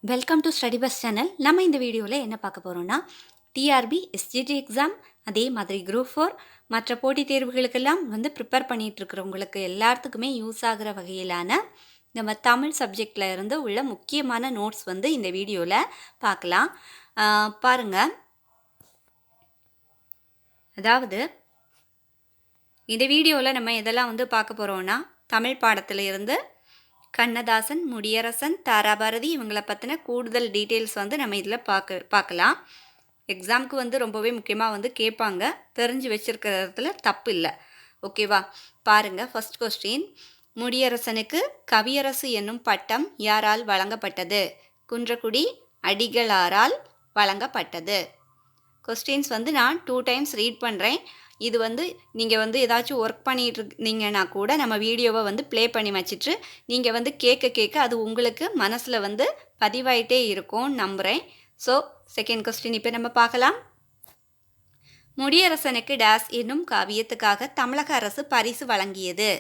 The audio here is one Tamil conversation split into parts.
Welcome to study bus channel. நம்ம இந்த வீடியோவில் என்ன பார்க்க போகிறோம்னா, டிஆர்பி எஸ்ஜிடி எக்ஸாம், அதே மாதிரி குரூப் 4 மற்ற போட்டித் தேர்வுகளுக்கெல்லாம் ப்ரிப்பேர் பண்ணிகிட்டு இருக்கிறவங்களுக்கு எல்லாத்துக்குமே யூஸ் ஆகிற வகையிலான நம்ம தமிழ் சப்ஜெக்டில் இருந்து உள்ள முக்கியமான நோட்ஸ் இந்த வீடியோவில் பார்க்கலாம். பாருங்கள். அதாவது இந்த வீடியோவில் நம்ம எதெல்லாம் பார்க்க போகிறோன்னா, தமிழ் பாடத்தில் இருந்து கண்ணதாசன், முடியரசன், தாராபாரதி இவங்களை பற்றின கூடுதல் டீட்டெயில்ஸ் நம்ம இதில் பார்க்கலாம். எக்ஸாமுக்கு ரொம்பவே முக்கியமாக கேட்பாங்க. தெரிஞ்சு வச்சுருக்கிறதுல தப்பு இல்லை. ஓகேவா? பாருங்கள். ஃபர்ஸ்ட் கொஸ்டின், முடியரசனுக்கு கவியரசு என்னும் பட்டம் யாரால் வழங்கப்பட்டது? குன்றக்குடி அடிகளாரால் வழங்கப்பட்டது. கொஸ்டின்ஸ் நான் 2 டைம்ஸ் ரீட் பண்ணுறேன். இது நீங்கள் ஏதாச்சும் ஒர்க் பண்ணிகிட்டு இருந்தீங்கன்னா கூட நம்ம வீடியோவை ப்ளே பண்ணி வச்சுட்டு நீங்கள் கேட்க அது உங்களுக்கு மனசில் பதிவாயிட்டே இருக்கும்னு நம்புகிறேன். ஸோ செகண்ட் கொஸ்டின் இப்போ நம்ம பார்க்கலாம். முடியரசனுக்கு டேஸ் என்னும் காவியத்துக்காக தமிழக அரசு பரிசு வழங்கியது.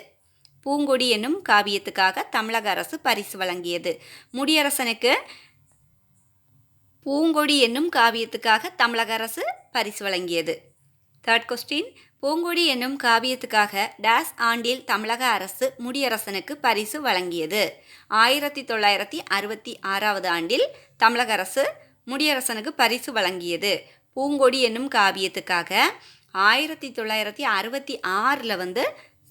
பூங்கொடி என்னும் காவியத்துக்காக தமிழக அரசு பரிசு வழங்கியது. முடியரசனுக்கு பூங்கொடி என்னும் காவியத்துக்காக தமிழக அரசு பரிசு வழங்கியது. தேர்ட் கொஸ்டின், பூங்கொடி என்னும் காவியத்துக்காக டேஸ் ஆண்டில் தமிழக அரசு முடியரசனுக்கு பரிசு வழங்கியது. 1966 ஆண்டில் தமிழக அரசு முடியரசனுக்கு பரிசு வழங்கியது. பூங்கொடி என்னும் காவியத்துக்காக 1966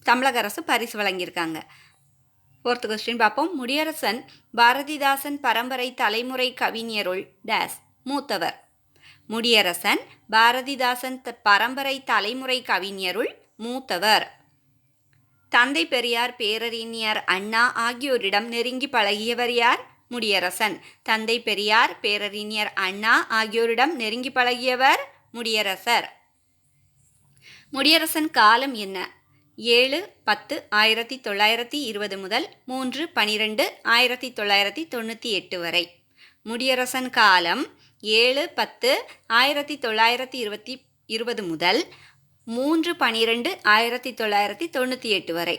தமிழக அரசு பரிசு வழங்கியிருக்காங்க. ஃபோர்த் கொஸ்டின் பார்ப்போம். முடியரசன் பாரதிதாசன் பரம்பரை தலைமுறை கவிஞருள் டேஸ் மூத்தவர். முடியரசன் பாரதிதாசன் பரம்பரை தலைமுறை கவிஞருள் மூத்தவர். தந்தை பெரியார், பேரறிஞர் அண்ணா ஆகியோரிடம் நெருங்கி பழகியவர் யார்? முடியரசன். தந்தை பெரியார், பேரறிஞர் அண்ணா ஆகியோரிடம் நெருங்கி பழகியவர் முடியரசர். முடியரசன் காலம் என்ன? 7-10-1920 முதல் 3-12-1998 வரை. முடியரசன் காலம் 7-10-1920 முதல் 3-12-1998 வரை.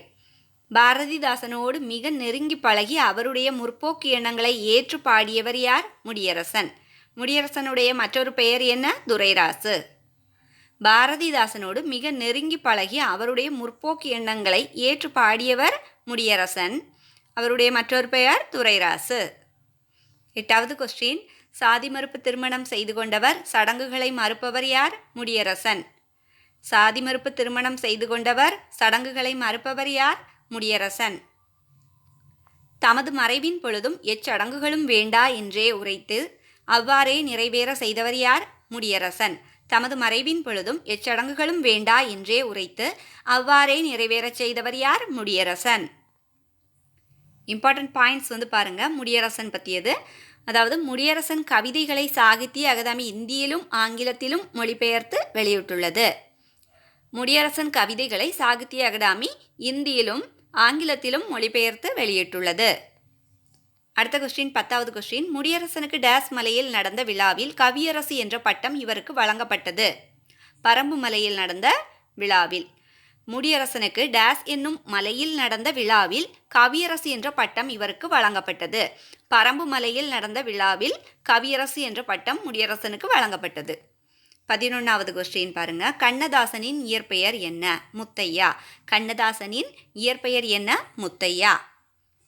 பாரதிதாசனோடு மிக நெருங்கி பழகி அவருடைய முற்போக்கு எண்ணங்களை ஏற்று பாடியவர் யார்? முடியரசன். முடியரசனுடைய மற்றொரு பெயர் என்ன? துரைராசு. பாரதிதாசனோடு மிக நெருங்கி பழகி அவருடைய முற்போக்கு எண்ணங்களை ஏற்று பாடியவர் முடியரசன். அவருடைய மற்றொரு பெயர் துரைராசு. எட்டாவது கொஸ்டின், சாதி மறுப்பு திருமணம் செய்து கொண்டவர், சடங்குகளை மறுப்பவர் யார்? முடியரசன். சாதி மறுப்பு திருமணம் செய்து கொண்டவர், சடங்குகளை மறுப்பவர் யார்? முடியரசன். தமது மறைவின் பொழுதும் எச்சடங்குகளும் வேண்டா என்றே உரைத்து அவ்வாறே நிறைவேற செய்தவர் யார்? முடியரசன். தமது மறைவின் பொழுதும் எச்சடங்குகளும் வேண்டா என்றே உரைத்து அவ்வாறே நிறைவேறச் செய்தவர் யார்? முடியரசன். இம்பார்ட்டன்ட் பாயிண்ட்ஸ் பாருங்க. முடியரசன் பற்றியது. அதாவது முடியரசன் கவிதைகளை சாகித்ய அகாதமி இந்தியிலும் ஆங்கிலத்திலும் மொழிபெயர்த்து வெளியிட்டுள்ளது. முடியரசன் கவிதைகளை சாகித்ய அகாதமி இந்தியிலும் ஆங்கிலத்திலும் மொழிபெயர்த்து வெளியிட்டுள்ளது. அடுத்த கொஸ்டின், 10வது கொஸ்டின், முடியரசனுக்கு டேஸ் மலையில் நடந்த விழாவில் கவியரசு என்ற பட்டம் இவருக்கு வழங்கப்பட்டது. பரம்பு மலையில் நடந்த விழாவில். முடியரசனுக்கு டேஸ் என்னும் மலையில் நடந்த விழாவில் கவியரசு என்ற பட்டம் இவருக்கு வழங்கப்பட்டது. பரம்பு மலையில் நடந்த விழாவில் கவியரசு என்ற பட்டம் முடியரசனுக்கு வழங்கப்பட்டது. 11வது கொஸ்டின் பாருங்க. கண்ணதாசனின் இயற்பெயர் என்ன? முத்தையா. கண்ணதாசனின் இயற்பெயர் என்ன? முத்தையா.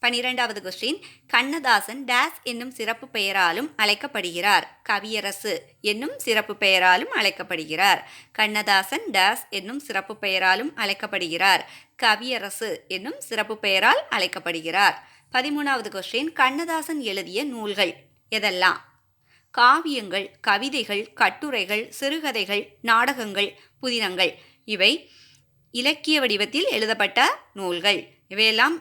12வது கொஸ்டின், கண்ணதாசன் டேஸ் என்னும் சிறப்பு பெயராலும் அழைக்கப்படுகிறார். கவியரசு என்னும் சிறப்பு பெயராலும் அழைக்கப்படுகிறார். கண்ணதாசன் டேஸ் என்னும் சிறப்பு பெயராலும் அழைக்கப்படுகிறார். கவியரசு என்னும் சிறப்பு பெயரால் அழைக்கப்படுகிறார். 13வது கொஸ்டின், கண்ணதாசன் எழுதிய நூல்கள் எதெல்லாம்? காவியங்கள், கவிதைகள், கட்டுரைகள், சிறுகதைகள், நாடகங்கள், புதினங்கள். இவை இலக்கிய வடிவத்தில் எழுதப்பட்ட நூல்கள். இவையெல்லாம்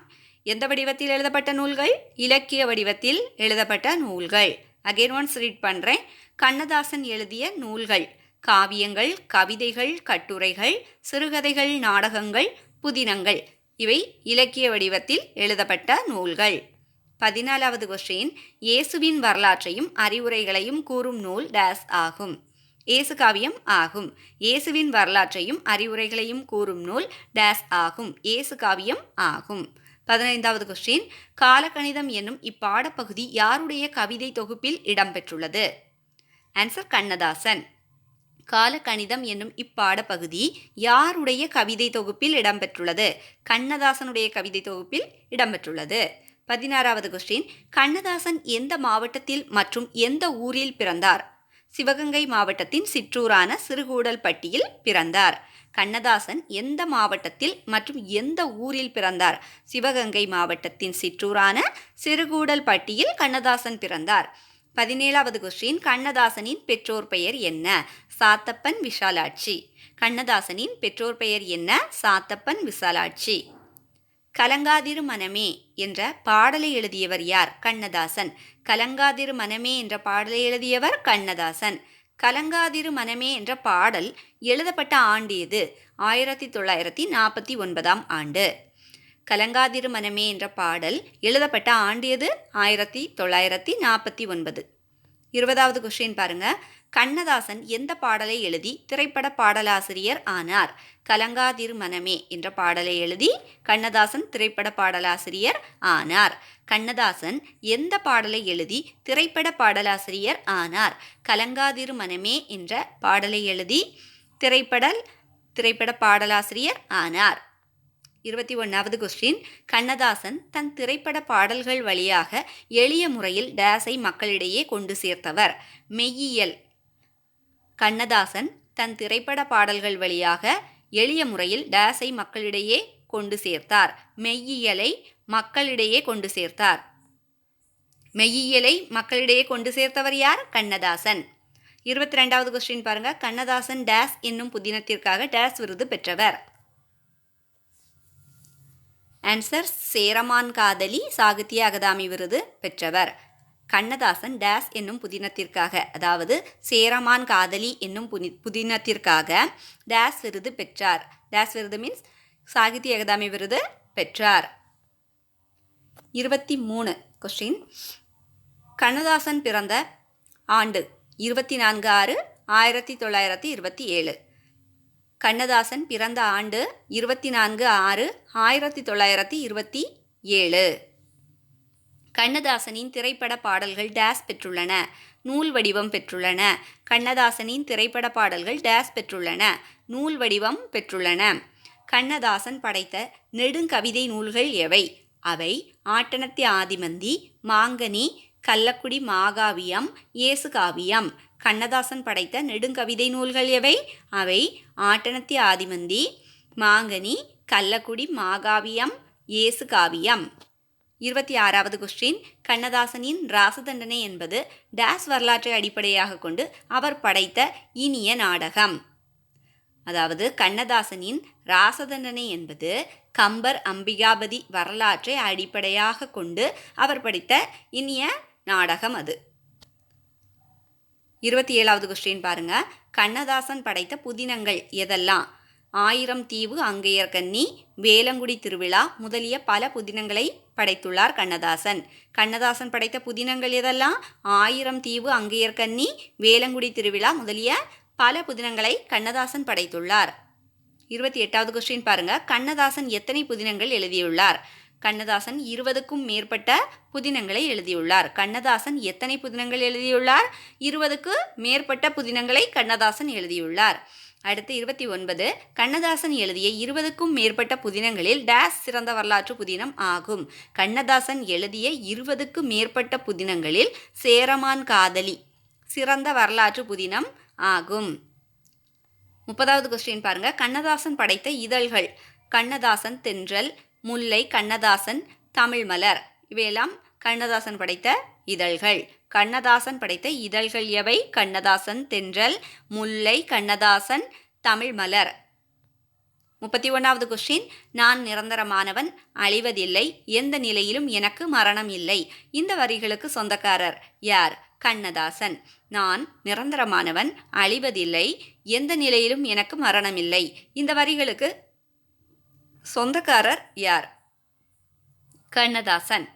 எந்த வடிவத்தில் எழுதப்பட்ட நூல்கள்? இலக்கிய வடிவத்தில் எழுதப்பட்ட நூல்கள். அகைன் ஒன்ஸ் ரீட் பண்ணுறேன். கண்ணதாசன் எழுதிய நூல்கள் காவியங்கள், கவிதைகள், கட்டுரைகள், சிறுகதைகள், நாடகங்கள், புதினங்கள். இவை இலக்கிய வடிவத்தில் எழுதப்பட்ட நூல்கள். 14வது கொஸ்டின், இயேசுவின் வரலாற்றையும் அறிவுரைகளையும் கூறும் நூல் டேஸ் ஆகும். இயேசு காவியம் ஆகும். இயேசுவின் வரலாற்றையும் அறிவுரைகளையும் கூறும் நூல் டேஸ் ஆகும். இயேசு காவியம் ஆகும். 15வது கொஸ்டின், காலக்கணிதம் என்னும் இப்பாடப்பகுதி யாருடைய கவிதை தொகுப்பில் இடம்பெற்றுள்ளது? ஆன்சர் கண்ணதாசன். காலக்கணிதம் என்னும் இப்பாடப்பகுதி யாருடைய கவிதை தொகுப்பில் இடம்பெற்றுள்ளது? கண்ணதாசனுடைய கவிதை தொகுப்பில் இடம்பெற்றுள்ளது. 16வது கொஸ்டின், கண்ணதாசன் எந்த மாவட்டத்தில் மற்றும் எந்த ஊரில் பிறந்தார்? சிவகங்கை மாவட்டத்தின் சிற்றூரான சிறுகூடல்பட்டியில் பிறந்தார். கண்ணதாசன் எந்த மாவட்டத்தில் மற்றும் எந்த ஊரில் பிறந்தார்? சிவகங்கை மாவட்டத்தின் சிற்றூரான சிறுகூடல்பட்டியில் கண்ணதாசன் பிறந்தார். 17வது கொஸ்டின், கண்ணதாசனின் பெற்றோர் பெயர் என்ன? சாத்தப்பன், விசாலாட்சி. கண்ணதாசனின் பெற்றோர் பெயர் என்ன? சாத்தப்பன், விசாலாட்சி. கலங்காதிரு மனமே என்ற பாடலை எழுதியவர் யார்? கண்ணதாசன். கலங்காதிரு மனமே என்ற பாடலை எழுதியவர் கண்ணதாசன். கலங்காதிரு மனமே என்ற பாடல் எழுதப்பட்ட ஆண்டு எது? 1949ஆம் ஆண்டு. கலங்காதிரு மனமே என்ற பாடல் எழுதப்பட்ட ஆண்டு எது? 1949. 20வது கொஸ்டின் பாருங்க. கண்ணதாசன் எந்த பாடலை எழுதி திரைப்பட பாடலாசிரியர் ஆனார்? கலங்காதிரு மனமே என்ற பாடலை எழுதி கண்ணதாசன் திரைப்பட பாடலாசிரியர் ஆனார். கண்ணதாசன் எந்த பாடலை எழுதி திரைப்பட பாடலாசிரியர் ஆனார்? கலங்காதிரு மனமே என்ற பாடலை எழுதி திரைப்பட பாடலாசிரியர் ஆனார். 21வது கொஸ்டின், கண்ணதாசன் தன் திரைப்பட பாடல்கள் வழியாக எளிய முறையில் டேஸை மக்களிடையே கொண்டு சேர்த்தவர்? மெய்யியல். கண்ணதாசன் தன் திரைப்பட பாடல்கள் வழியாக எளிய முறையில் டேஸை மக்களிடையே கொண்டு சேர்த்தார்? மெய்யியலை மக்களிடையே கொண்டு சேர்த்தார். மெய்யியலை மக்களிடையே கொண்டு சேர்த்தவர் யார்? கண்ணதாசன். 22வது கொஸ்டின் பாருங்க. கண்ணதாசன் டேஸ் என்னும் புதினத்திற்காக டேஸ் விருது பெற்றவர்? ஆன்சர் சேரமான் காதலி சாகித்ய அகாதமி விருது பெற்றவர். கண்ணதாசன் டேஸ் என்னும் புதினத்திற்காக, அதாவது சேரமான் காதலி என்னும் புதினத்திற்காக டேஸ் விருது பெற்றார். டேஸ் விருது மீன்ஸ் சாகித்ய அகாதமி விருது பெற்றார். 23 கொஸ்டின், கண்ணதாசன் பிறந்த ஆண்டு? 24/6/1927. கண்ணதாசன் பிறந்த ஆண்டு 24/6/1927. கண்ணதாசனின் திரைப்பட பாடல்கள் டேஸ் பெற்றுள்ளன? நூல் வடிவம் பெற்றுள்ளன. கண்ணதாசனின் திரைப்பட பாடல்கள் டேஸ் பெற்றுள்ளன? நூல் வடிவம் பெற்றுள்ளன. கண்ணதாசன் படைத்த நெடுங்கவிதை நூல்கள் எவை? அவை ஆட்டனத்தி ஆதிமந்தி, மாங்கனி, கள்ளக்குடி மாகாவியம், இயேசு காவியம். கண்ணதாசன் படைத்த நெடுங்கவிதை நூல்கள் எவை? அவை ஆட்டனத்தி ஆதிமந்தி, மாங்கனி, கள்ளக்குடி மாகாவியம், இயேசு காவியம். 26வது கொஸ்டின், கண்ணதாசனின் ராசதண்டனை என்பது டேஸ் வரலாற்றை அடிப்படையாக கொண்டு அவர் படைத்த இனிய நாடகம்? அதாவது கண்ணதாசனின் ராசதண்டனை என்பது கம்பர் அம்பிகாபதி வரலாற்றை அடிப்படையாக கொண்டு அவர் படைத்த இனிய நாடகம் அது. 27வது கொஸ்டின் பாருங்க. கண்ணதாசன் படைத்த புதினங்கள் எதெல்லாம்? 1000 தீவு, அங்கையர்கண்ணி, வேலங்குடி திருவிழா முதலிய பல புதினங்களை படைத்துள்ளார் கண்ணதாசன். கண்ணதாசன் படைத்த புதினங்கள் எதெல்லாம்? 1000 தீவு, அங்கையர்கண்ணி, வேலங்குடி திருவிழா முதலிய பல புதினங்களை கண்ணதாசன் படைத்துள்ளார். 28வது கொஸ்டின் பாருங்க. கண்ணதாசன் எத்தனை புதினங்கள் எழுதியுள்ளார்? கண்ணதாசன் 20க்கும் மேற்பட்ட புதினங்களை எழுதியுள்ளார். கண்ணதாசன் எத்தனை புதினங்கள் எழுதியுள்ளார்? 20க்கு மேற்பட்ட புதினங்களை கண்ணதாசன் எழுதியுள்ளார். அடுத்து 29, கண்ணதாசன் எழுதிய 20க்கும் மேற்பட்ட புதினங்களில் டேஸ் சிறந்த வரலாற்று புதினம் ஆகும்? கண்ணதாசன் எழுதிய 20க்கு மேற்பட்ட புதினங்களில் சேரமான் காதலி சிறந்த வரலாற்று புதினம் ஆகும். 30வது கொஸ்டின் பாருங்க. கண்ணதாசன் படைத்த இதழ்கள்? கண்ணதாசன் தென்றல், முல்லை, கண்ணதாசன் தமிழ் மலர் இவையெல்லாம் கண்ணதாசன் படைத்த இதழ்கள். கண்ணதாசன் படைத்த இதழ்கள் எவை? கண்ணதாசன் தென்றல், முல்லை, கண்ணதாசன் தமிழ் மலர். 31வது கொஸ்டின், நான் நிரந்தரமானவன், அழிவதில்லை, எந்த நிலையிலும் எனக்கு மரணம் இல்லை. இந்த வரிகளுக்கு சொந்தக்காரர் யார்? கண்ணதாசன். நான் நிரந்தரமானவன், அழிவதில்லை, எந்த நிலையிலும் எனக்கு மரணமில்லை. இந்த வரிகளுக்கு சொந்தக்காரர் யார்? கண்ணதாசன்.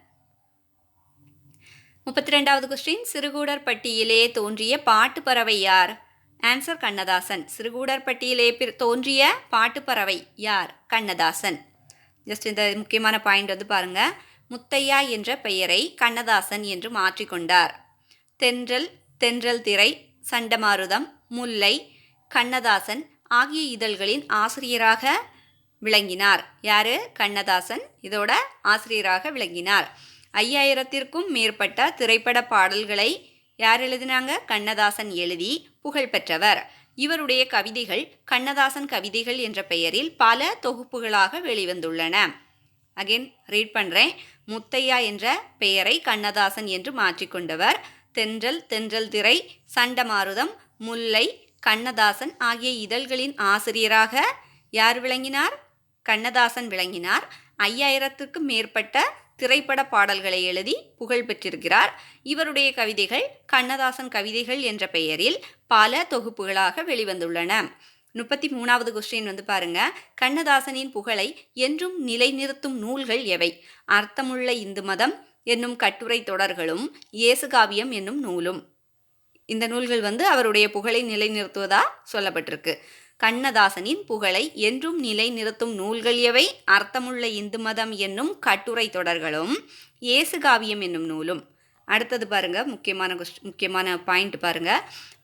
32வது கொஸ்டின், சிறுகூடற்பட்டியிலே தோன்றிய பாட்டுப்பறவை யார்? ஆன்சர் கண்ணதாசன். சிறுகூடற்பட்டியிலே தோன்றிய பாட்டுப்பறவை யார்? கண்ணதாசன். ஜஸ்ட் இந்த முக்கியமான பாயிண்ட் வந்து பாருங்கள். முத்தையா என்ற பெயரை கண்ணதாசன் என்று மாற்றிக்கொண்டார். தென்றல், தென்றல் திரை, சண்டமாருதம், முல்லை, கண்ணதாசன் ஆகிய இதழ்களின் ஆசிரியராக விளங்கினார். யார்? கண்ணதாசன் இதோட ஆசிரியராக விளங்கினார். 5000த்திற்கும் மேற்பட்ட திரைப்பட பாடல்களை யார் எழுதினாங்க? கண்ணதாசன் எழுதி புகழ் பெற்றவர். இவருடைய கவிதைகள் கண்ணதாசன் கவிதைகள் என்ற பெயரில் பல தொகுப்புகளாக வெளிவந்துள்ளன. அகைன் ரீட் பண்ணுறேன். முத்தையா என்ற பெயரை கண்ணதாசன் என்று மாற்றிக்கொண்டவர். தென்றல், தென்றல் திரை, சண்டமாருதம், முல்லை, கண்ணதாசன் ஆகிய இதழ்களின் ஆசிரியராக யார் விளங்கினார்? கண்ணதாசன் விளங்கினார். 5000த்திற்கும் மேற்பட்ட திரைப்பட பாடல்களை எழுதி புகழ் பெற்றிருக்கிறார். இவருடைய கவிதைகள் கண்ணதாசன் கவிதைகள் என்ற பெயரில் பல தொகுப்புகளாக வெளிவந்துள்ளன. 33வது கொஸ்டின் வந்து பாருங்க. கண்ணதாசனின் புகழை என்றும் நிலைநிறுத்தும் நூல்கள் எவை? அர்த்தமுள்ள இந்து மதம் என்னும் கட்டுரை தொடர்களும் இயேசுகாவியம் என்னும் நூலும். இந்த நூல்கள் வந்து அவருடைய புகழை நிலைநிறுத்துவதா சொல்லப்பட்டிருக்கு. கண்ணதாசனின் புகழை என்றும் நிலைநிறுத்தும் நூல்கள் எவை? அர்த்தமுள்ள இந்து மதம் என்னும் கட்டுரை தொடர்களும் இயேசுகாவியம் என்னும் நூலும். அடுத்தது பாருங்க, முக்கியமான பாயிண்ட் பாருங்க.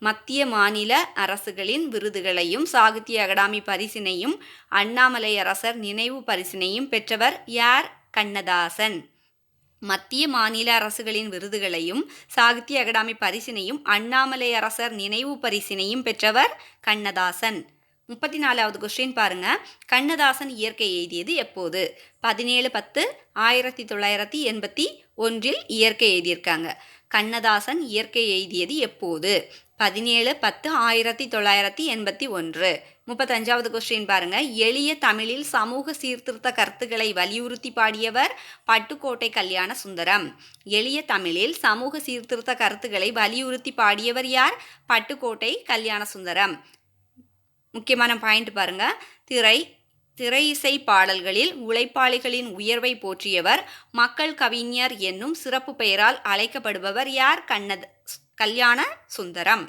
மத்திய மாநில அரசுகளின் விருதுகளையும் சாகித்ய அகாடமி பரிசினையும் அண்ணாமலை அரசர் நினைவு பரிசினையும் பெற்றவர் யார்? கண்ணதாசன். மத்திய மாநில அரசுகளின் விருதுகளையும் சாகித்ய அகாடமி பரிசினையும் அண்ணாமலை அரசர் நினைவு பரிசினையும் பெற்றவர் கண்ணதாசன். 34வது கொஸ்டின் பாருங்க. கண்ணதாசன் இயற்கை எழுதியது எப்போது? 17/10/1981 இயற்கை எழுதியிருக்காங்க. கண்ணதாசன் இயற்கை எழுதியது எப்போது? 17/10/1981. 35வது கொஸ்டின் பாருங்க. எளிய தமிழில் சமூக சீர்திருத்த கருத்துக்களை வலியுறுத்தி பாடியவர் பட்டுக்கோட்டை கல்யாண சுந்தரம். எளிய தமிழில் சமூக சீர்திருத்த கருத்துக்களை வலியுறுத்தி பாடியவர் யார்? பட்டுக்கோட்டை கல்யாண சுந்தரம். முக்கியமான பாயிண்ட் பாருங்க. திரை இசை பாடல்களில் உழைப்பாளிகளின் உயர்வை போற்றியவர் மக்கள் கவிஞர் என்னும் சிறப்பு பெயரால் அழைக்கப்படுபவர் யார்? கல்யாண சுந்தரம்.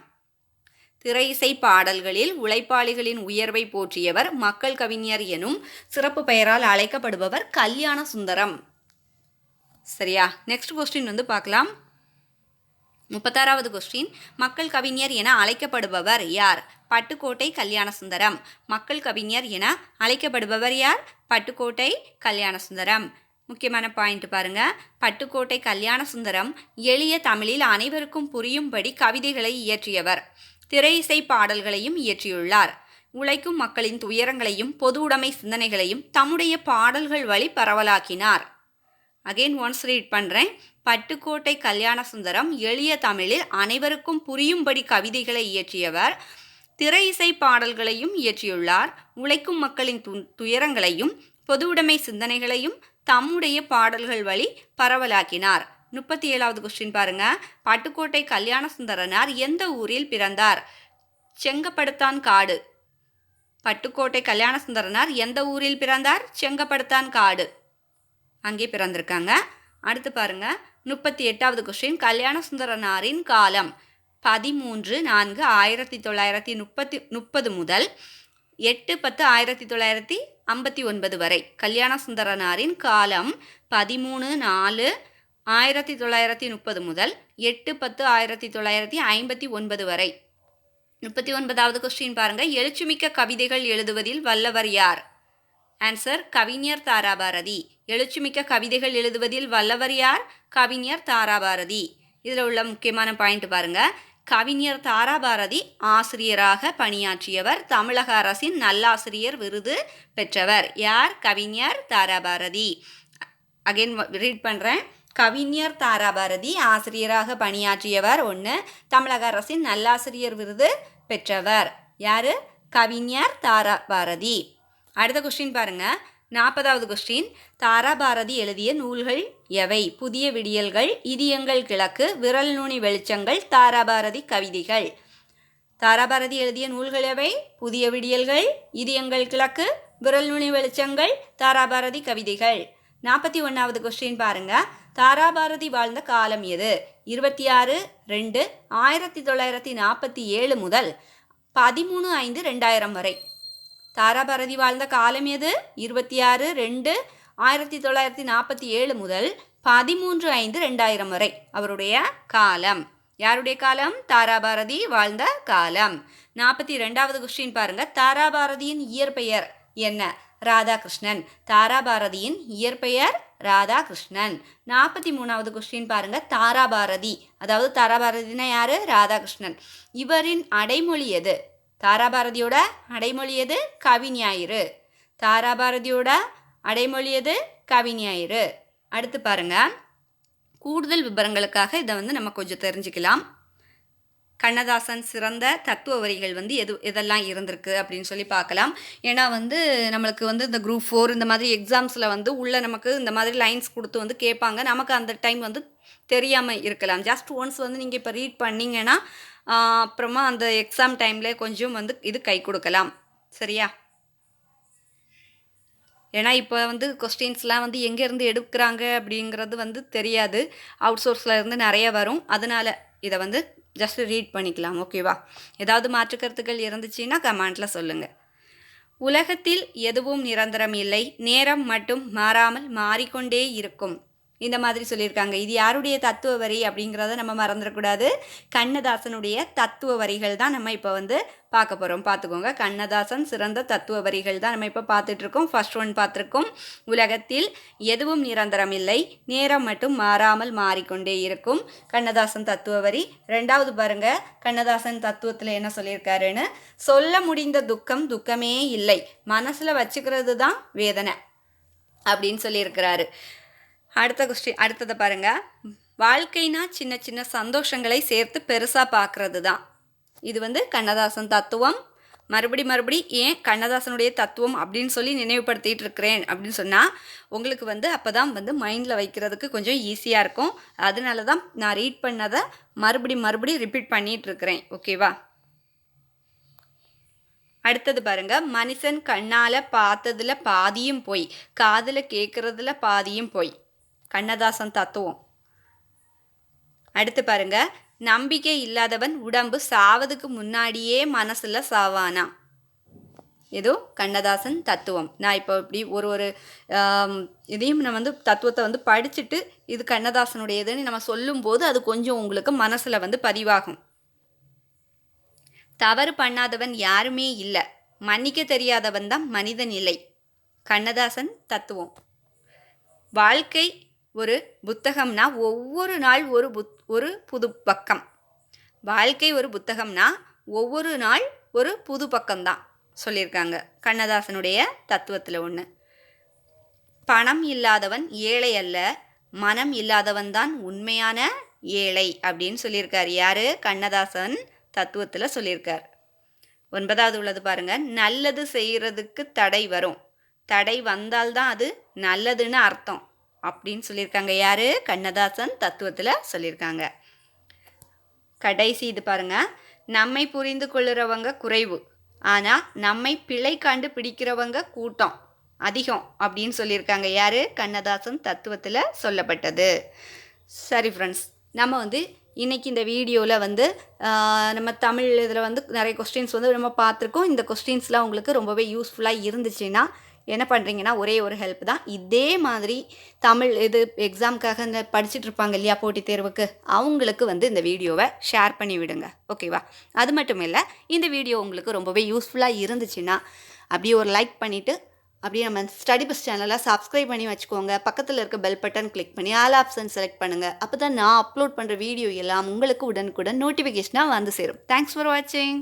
திரை இசை பாடல்களில் உழைப்பாளிகளின் உயர்வை போற்றியவர் மக்கள் கவிஞர் எனும் சிறப்பு பெயரால் அழைக்கப்படுபவர் கல்யாண சுந்தரம். சரியா? நெக்ஸ்ட் கொஸ்டின் வந்து பார்க்கலாம். 36வது கொஸ்டின். மக்கள் கவிஞர் என அழைக்கப்படுபவர் யார்? பட்டுக்கோட்டை கல்யாண சுந்தரம். மக்கள் கவிஞர் என அழைக்கப்படுபவர் யார்? பட்டுக்கோட்டை கல்யாண சுந்தரம். முக்கியமான பாயிண்ட் பாருங்க. பட்டுக்கோட்டை கல்யாண சுந்தரம் எளிய தமிழில் அனைவருக்கும் புரியும்படி கவிதைகளை இயற்றியவர். திரை இசை பாடல்களையும் இயற்றியுள்ளார். உழைக்கும் மக்களின் துயரங்களையும் பொது உடைமை சிந்தனைகளையும் தம்முடைய பாடல்கள் வழி பரவலாக்கினார். அகெயின் ஒன்ஸ் ரீட் பண்ணுறேன். பட்டுக்கோட்டை கல்யாண சுந்தரம் எளிய தமிழில் அனைவருக்கும் புரியும்படி கவிதைகளை இயற்றியவர். திரை இசை பாடல்களையும் இயற்றியுள்ளார். உழைக்கும் மக்களின் துயரங்களையும் பொது உடைமை சிந்தனைகளையும் தம்முடைய பாடல்கள் வழி பரவலாக்கினார். 37வது கொஸ்டின் பாருங்க. பட்டுக்கோட்டை கல்யாண சுந்தரனார் எந்த ஊரில் பிறந்தார்? செங்கப்படுத்தான் காடு. பட்டுக்கோட்டை கல்யாண சுந்தரனார் எந்த ஊரில் பிறந்தார்? செங்கப்படுத்தான் காடு, அங்கே பிறந்திருக்காங்க. அடுத்து பாருங்க. 38வது கொஸ்டின். கல்யாண சுந்தரனாரின் காலம் 13/4/1930 முதல் 8/10/1959 வரை. கல்யாண சுந்தரனாரின் காலம் 13/4/1930 முதல் 8/10/1959 வரை. 39வது கொஸ்டின் பாருங்க. எழுச்சிமிக்க கவிதைகள் எழுதுவதில் வல்லவர் யார்? ஆன்சர் கவிஞர் தாராபாரதி. எழுச்சிமிக்க கவிதைகள் எழுதுவதில் வல்லவர் யார்? கவிஞர் தாராபாரதி. இதில் உள்ள முக்கியமான பாயிண்ட் பாருங்க. கவிஞர் தாராபாரதி ஆசிரியராக பணியாற்றியவர். தமிழக அரசின் நல்லாசிரியர் விருது பெற்றவர் யார்? கவிஞர் தாராபாரதி. அகைன் ரீட் பண்ணுறேன். கவிஞர் தாராபாரதி ஆசிரியராக பணியாற்றியவர் 1. தமிழக அரசின் நல்லாசிரியர் விருது பெற்றவர் யார்? கவிஞர் தாராபாரதி. அடுத்த கொஸ்டின் பாருங்க. 40வது கொஸ்டின். தாராபாரதி எழுதிய நூல்கள் எவை? புதிய விடியல்கள், இதயங்கள் கிழக்கு, விரல் நுனி வெளிச்சங்கள், தாராபாரதி கவிதைகள். தாராபாரதி எழுதிய நூல்கள் எவை? புதிய விடியல்கள், இதயங்கள் கிழக்கு, விரல் நுனி வெளிச்சங்கள், தாராபாரதி கவிதைகள். 41வது கொஸ்டின் பாருங்க. தாராபாரதி வாழ்ந்த காலம் எது? 26/2/1947 முதல் 13/5/2000 வரை. தாராபாரதி வாழ்ந்த காலம் எது? 26/2 1947 முதல் 13/5/2000 வரை அவருடைய காலம். யாருடைய காலம்? தாராபாரதி வாழ்ந்த காலம். 42வது கொஸ்டின் பாருங்க. தாராபாரதியின் இயற்பெயர் என்ன? ராதாகிருஷ்ணன். தாராபாரதியின் இயற்பெயர் ராதாகிருஷ்ணன். 43வது கொஸ்டின் பாருங்க. தாராபாரதி, அதாவது தாராபாரதினா யாரு? ராதாகிருஷ்ணன். இவரின் அடைமொழி எது? தாராபாரதியோட அடைமொழி எது? கவிஞாயிறு. தாராபாரதியோட அடைமொழி எது? கவிஞாயிறு. அடுத்து பாருங்க. கூடுதல் விவரங்களுக்காக இதை நம்ம கொஞ்சம் தெரிஞ்சுக்கலாம். கண்ணதாசன் சிறந்த தத்துவ வரிகள் எதெல்லாம் இருந்திருக்கு அப்படின்னு சொல்லி பார்க்கலாம். ஏன்னா நம்மளுக்கு இந்த குரூப் 4 இந்த மாதிரி எக்ஸாம்ஸில் உள்ள நமக்கு இந்த மாதிரி லைன்ஸ் கொடுத்து கேட்பாங்க. நமக்கு அந்த டைம் தெரியாமல் இருக்கலாம். ஜஸ்ட் ஒன்ஸ் நீங்கள் இப்போ ரீட் பண்ணிங்கன்னா அப்புறமா அந்த எக்ஸாம் டைமில் கொஞ்சம் இது கை கொடுக்கலாம். சரியா? ஏன்னா இப்போ கொஸ்டின்ஸ்லாம் எங்கேருந்து எடுக்கிறாங்க அப்படிங்கிறது தெரியாது. அவுட் சோர்ஸில் இருந்து நிறைய வரும். அதனால் இதை ஜஸ்ட் ரீட் பண்ணிக்கலாம். ஓகேவா? ஏதாவது மாற்று கருத்துக்கள் இருந்துச்சுன்னா கமெண்ட்டில் சொல்லுங்கள். உலகத்தில் எதுவும் நிரந்தரம் இல்லை, நேரம் மட்டும் மாறாமல் மாறிக்கொண்டே இருக்கும். இந்த மாதிரி சொல்லியிருக்காங்க. இது யாருடைய தத்துவ வரி அப்படிங்கிறத நம்ம மறந்துடக்கூடாது. கண்ணதாசனுடைய தத்துவ வரிகள் தான் நம்ம இப்போ பார்க்க போகிறோம். பார்த்துக்கோங்க. கண்ணதாசன் சிறந்த தத்துவ வரிகள் தான் நம்ம இப்போ பார்த்துட்ருக்கோம். ஃபர்ஸ்ட் ஒன் பார்த்துருக்கோம். உலகத்தில் எதுவும் நிரந்தரம் இல்லை, நேரம் மட்டும் மாறாமல் மாறிக்கொண்டே இருக்கும். கண்ணதாசன் தத்துவ வரி. ரெண்டாவது பாருங்க. கண்ணதாசன் தத்துவத்தில் என்ன சொல்லியிருக்காருன்னு, சொல்ல முடிந்த துக்கம் துக்கமே இல்லை, மனசில் வச்சுக்கிறது தான் வேதனை அப்படின்னு சொல்லியிருக்கிறாரு. அடுத்ததை பாருங்க. வாழ்க்கைனா சின்ன சின்ன சந்தோஷங்களை சேர்த்து பெருசாக பார்க்கறது தான். இது கண்ணதாசன் தத்துவம். மறுபடி ஏன் கண்ணதாசனுடைய தத்துவம் அப்படின்னு சொல்லி நினைவுபடுத்திகிட்டு இருக்கிறேன் அப்படின்னு சொன்னால் உங்களுக்கு அப்போ தான் மைண்டில் வைக்கிறதுக்கு கொஞ்சம் ஈஸியாக இருக்கும். அதனால தான் நான் ரீட் பண்ணதை மறுபடி ரிப்பீட் பண்ணிகிட்டு இருக்கிறேன். ஓகேவா? அடுத்தது பாருங்க. மனுஷன் கண்ணால் பார்த்ததில் பாதியும் போய், காதில் கேட்குறதுல பாதியும் போய். கண்ணதாசன் தத்துவம். அடுத்து பாருங்க. நம்பிக்கை இல்லாதவன் உடம்பு சாவதுக்கு முன்னாடியே மனசில் சாவானா. ஏதோ கண்ணதாசன் தத்துவம். நான் இப்போ இப்படி ஒரு இதையும் நான் தத்துவத்தை படிச்சுட்டு இது கண்ணதாசனுடையதுன்னு நம்ம சொல்லும்போது அது கொஞ்சம் உங்களுக்கு மனசில் பதிவாகும். தவறு பண்ணாதவன் யாருமே இல்லை, மன்னிக்க தெரியாதவன் தான் மனிதன் இல்லை. கண்ணதாசன் தத்துவம். வாழ்க்கை ஒரு புத்தகம்னா ஒவ்வொரு நாள் ஒரு புது பக்கம். வாழ்க்கை ஒரு புத்தகம்னா ஒவ்வொரு நாள் ஒரு புது பக்கம்தான் சொல்லியிருக்காங்க கண்ணதாசனுடைய தத்துவத்தில் ஒன்று. பணம் இல்லாதவன் ஏழை அல்ல, மனம் இல்லாதவன் தான் உண்மையான ஏழை அப்படின்னு சொல்லியிருக்கார். யார்? கண்ணதாசன் தத்துவத்தில் சொல்லியிருக்கார். 9வது உள்ளது பாருங்க. நல்லது செய்கிறதுக்கு தடை வரும், தடை வந்தால்தான் அது நல்லதுன்னு அர்த்தம் அப்படின்னு சொல்லியிருக்காங்க. யார்? கண்ணதாசன் தத்துவத்தில் சொல்லியிருக்காங்க. கடைசி இது பாருங்க. நம்மை புரிந்து கொள்ளுறவங்க குறைவு, ஆனால் நம்மை பிழை கண்டு பிடிக்கிறவங்க கூட்டம் அதிகம் அப்படின்னு சொல்லியிருக்காங்க. யார்? கண்ணதாசன் தத்துவத்தில் சொல்லப்பட்டது. சரி ஃப்ரெண்ட்ஸ், நம்ம இன்றைக்கி இந்த வீடியோவில் நம்ம தமிழ் இதில் நிறைய கொஸ்டின்ஸ் நம்ம பார்த்துருக்கோம். இந்த கொஸ்டின்ஸ்லாம் உங்களுக்கு ரொம்பவே யூஸ்ஃபுல்லாக இருந்துச்சுன்னா என்ன பண்ணுறீங்கன்னா ஒரே ஒரு ஹெல்ப் தான். இதே மாதிரி தமிழ் இது எக்ஸாமுக்காக இந்த படிச்சுட்டு இருப்பாங்க இல்லையா, போட்டித் தேர்வுக்கு, அவங்களுக்கு இந்த வீடியோவை ஷேர் பண்ணி விடுங்க. ஓகேவா? அது மட்டும் இல்லை, இந்த வீடியோ உங்களுக்கு ரொம்பவே யூஸ்ஃபுல்லாக இருந்துச்சுன்னா அப்படியே ஒரு லைக் பண்ணிவிட்டு அப்படியே நம்ம ஸ்டடி பஸ் சேனலை சப்ஸ்கிரைப் பண்ணி வச்சுக்கோங்க. பக்கத்தில் இருக்க பெல் பட்டன் கிளிக் பண்ணி ஆல் ஆப்ஷன் செலக்ட் பண்ணுங்கள். அப்போ தான் நான் அப்லோட் பண்ணுற வீடியோ எல்லாம் உங்களுக்கு உடனுக்குடன் நோட்டிஃபிகேஷனாக சேரும். தேங்க்ஸ் ஃபார் வாட்சிங்.